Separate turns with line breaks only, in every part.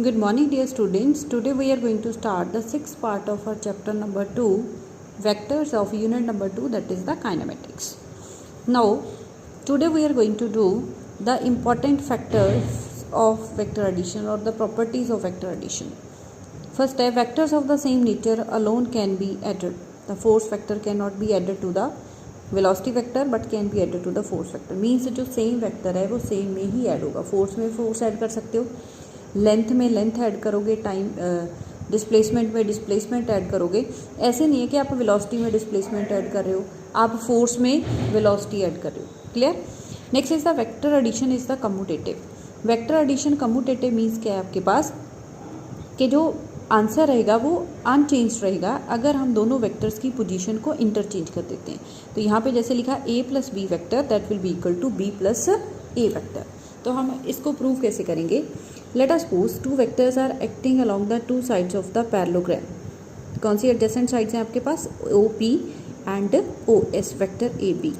Good morning, dear students. Today we are going to start the sixth part of our chapter number 2, vectors of unit number 2, that is the kinematics. Now, today we are going to do the important factors of vector addition or the properties of vector addition. First, vectors of the same nature alone can be added. The force vector cannot be added to the velocity vector but can be added to the force vector. Means जो same vector है वो same में ही add होगा. force में force add कर सकते हो, length में लेंथ ऐड करोगे, टाइम डिस्प्लेसमेंट में डिस्प्लेसमेंट ऐड करोगे. ऐसे नहीं है कि आप वेलोसिटी में डिस्प्लेसमेंट ऐड कर रहे हो, आप फोर्स में वेलोसिटी ऐड कर रहे हो. Clear. Next is the vector addition is the commutative. Vector addition commutative means क्या है आपके पास कि जो आंसर रहेगा वो अनचेंज रहेगा अगर हम दोनों वेक्टर्स की पोजीशन को इंटरचेंज कर देते हैं. तो यहाँ पे जैसे लिखा a plus B vector that will be equal to b plus A vector. तो हम इसको प्रूव कैसे करेंगे. Let us suppose two vectors are acting along the two sides of the parallelogram. कौन सी एडजेसेंट साइड्स हैं आपके पास, OP and OS vector AB.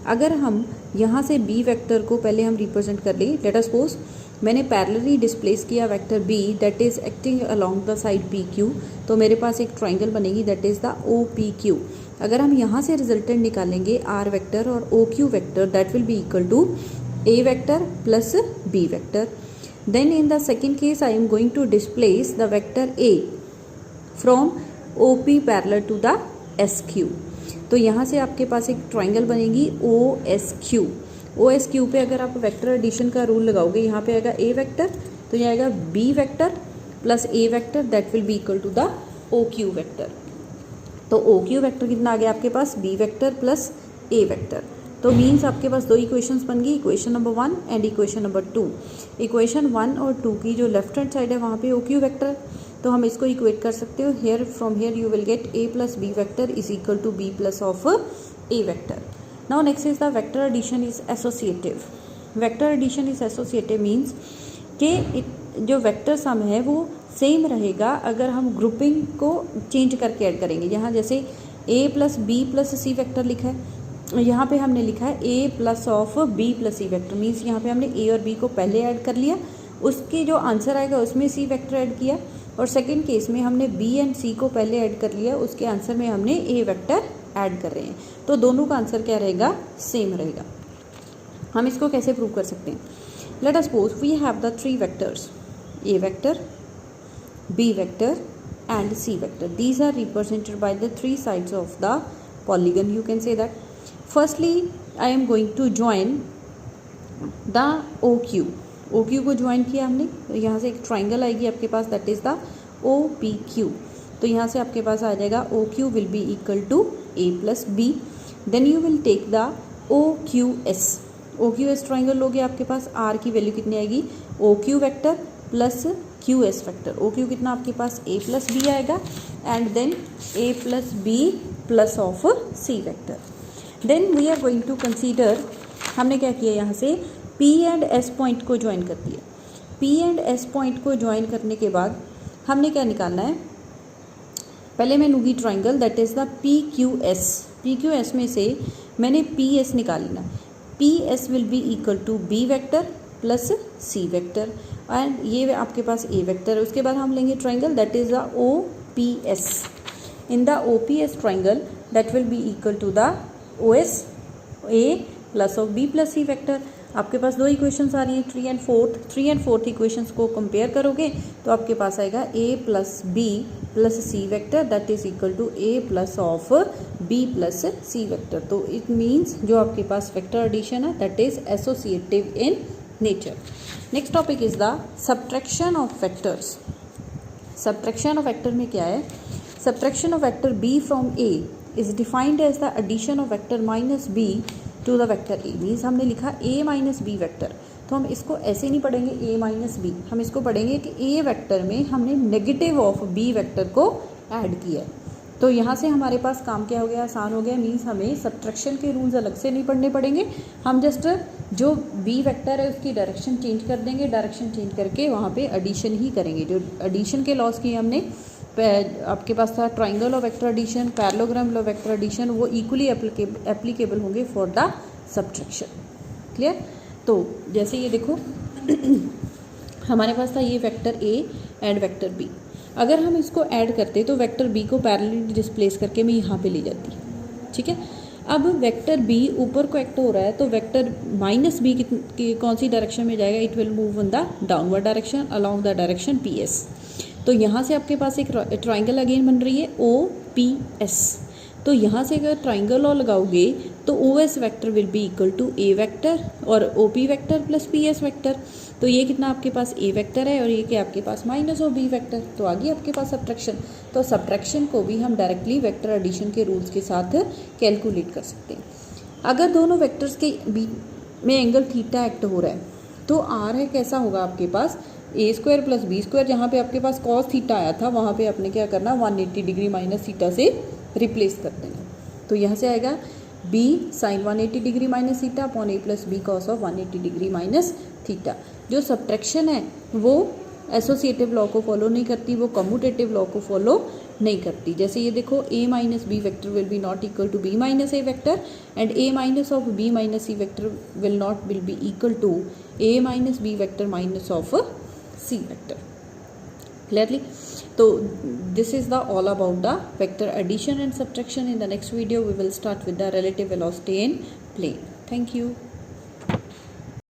अगर हम यहाँ से B वेक्टर को पहले हम रिप्रेजेंट कर लें. लेट अस सपोज मैंने पैरेलली डिस्प्लेस किया vector B that is acting along the side PQ. तो मेरे पास एक ट्राइंगल बनेगी दैट इज द OPQ. अगर हम यहाँ से रिजल्टेंट निकालेंगे R वेक्टर और OQ vector that will be equal to A vector plus B vector. Then in the second case I am going to displace the vector A from OP parallel to the SQ. तो यहाँ से आपके पास एक triangle बनेगी OSQ. OSQ पे अगर आप vector addition का रूल लगाओगे, यहाँ पे आएगा A वेक्टर, तो ये आएगा B vector plus A vector that will be equal to the OQ vector. तो OQ वेक्टर कितना आ गया आपके पास, B vector plus A vector. तो मीन्स आपके पास दो इक्वेशंस बन गई, equation number 1 and equation number 2. Equation 1 और 2 की जो लेफ्ट हैंड साइड है वहाँ पे OQ वेक्टर, तो हम इसको इक्वेट कर सकते हो. Here from here you will get A plus B vector is equal to B plus of A vector. Now next is the vector addition is associative. Vector addition is associative means कि जो vector sum है वो same रहेगा अगर हम grouping को change करके add करेंगे. यहाँ जैसे A plus B plus C vector लिखा है, यहाँ पे हमने लिखा है A plus of B plus C vector. Means यहाँ पे हमने A और B को पहले ऐड कर लिया, उसके जो आंसर आएगा उसमें C वेक्टर ऐड किया. और सेकंड केस में हमने B एंड C को पहले ऐड कर लिया, उसके आंसर में हमने A वेक्टर ऐड कर रहे हैं. तो दोनों का आंसर क्या रहेगा, सेम रहेगा. हम इसको कैसे प्रूव कर सकते हैं. Let us suppose we have the three vectors A vector, B vector and C vector. These are represented by the three sides of the polygon. You can say that. Firstly, I am going to join the OQ. OQ को join किया हमने, तो यहाँ से एक triangle आएगी आपके पास दैट इज द OPQ. तो यहाँ से आपके पास आ जाएगा OQ will be equal to A plus B. Then you will take the OQS. OQS triangle लोगे आपके पास R की वैल्यू कितनी आएगी, OQ vector plus QS vector. OQ कितना आपके पास A प्लस B आएगा and then A plus B plus of C vector. Then we are going to consider, हमने क्या किया यहाँ से P एंड S पॉइंट को ज्वाइन कर दिया. P एंड S पॉइंट को ज्वाइन करने के बाद हमने क्या निकालना है, पहले मैं लूँगी triangle that is the PQS. PQS में से मैंने PS निकाल लेना. PS will be equal to B vector plus C vector and ये आपके पास A वेक्टर है. उसके बाद हम लेंगे triangle that is the OPS. In the OPS triangle that will be equal to the OS A plus of B plus C vector. आपके पास दो इक्वेशंस आ रही हैं, 3 एंड 4 इक्वेशंस को कंपेयर करोगे तो आपके पास आएगा A plus B plus C vector that is equal to A plus of B plus C vector. तो इट मीन्स जो आपके पास वेक्टर एडिशन है that is associative in nature. Next topic is the subtraction of vectors. Subtraction of vector में क्या है, subtraction of vector B from A is defined as the addition of vector minus B to the vector A. Means हमने लिखा A minus B vector, तो हम इसको ऐसे नहीं पढ़ेंगे A माइनस B, हम इसको पढ़ेंगे कि A वेक्टर में हमने नेगेटिव ऑफ B वेक्टर को ऐड किया है. तो यहाँ से हमारे पास काम क्या हो गया, आसान हो गया. मीन्स हमें सब्ट्रैक्शन के रूल्स अलग से नहीं पढ़ने पड़ेंगे, हम जस्ट जो B वेक्टर है उसकी डायरेक्शन चेंज कर देंगे, डायरेक्शन चेंज करके वहाँ पे एडिशन ही करेंगे. जो एडिशन के लॉस की हमने आपके पास था triangle of vector addition, parallelogram of vector addition, वो इक्वली एप्लीकेबल होंगे फॉर द सब्ट्रैक्शन. क्लियर. तो जैसे ये देखो हमारे पास था ये vector A and vector B. अगर हम इसको ऐड करते तो वेक्टर बी को पैरेलली डिस्प्लेस करके मैं यहाँ पे ले जाती, ठीक है। अब वेक्टर बी ऊपर को एक्ट हो रहा है तो वेक्टर माइनस बी की कौन सी डायरेक्शन में जाएगा, it will move in the downward direction along the direction P S. तो यहाँ से आपके पास एक ट्राइंगल अगेन बन रही है ओ पी एस। तो यहाँ से अगर ट्राइंगल और लगाओगे तो O S vector will be equal to A vector और O P vector plus P S vector. तो ये कितना आपके पास ए वेक्टर है और ये क्या आपके पास माइनस और बी वेक्टर। तो आ गई आपके पास सब्ट्रैक्शन। तो सब्ट्रैक्शन को भी हम डायरेक्टली वेक्टर एडिशन के रूल्स के साथ कैलकुलेट कर सकते हैं। अगर दोनों वेक्टर्स के बीच में एंगल थीटा एक्ट हो रहा है तो आर है कैसा होगा आपके पास ए स्क्वायर प्लस बी स्क्वायर। जहाँ पे आपके पास कॉस थीटा आया था वहाँ पे आपने क्या करना 180 डिग्री माइनस थीटा से रिप्लेस कर देना। तो यहाँ से आएगा B sine 180 degree minus theta upon A plus B cos of 180 degree minus theta. जो सब्ट्रैक्शन है वो एसोसिएटिव लॉ को फॉलो नहीं करती, वो कम्यूटेटिव लॉ को फॉलो नहीं करती। जैसे ये देखो A minus B vector will be not equal to B minus A vector and A minus of B minus C vector will be equal to A minus B vector minus of C vector. Clearly? तो this is the all about the vector addition and subtraction. In the next video we will start with the relative velocity in plane. Thank you.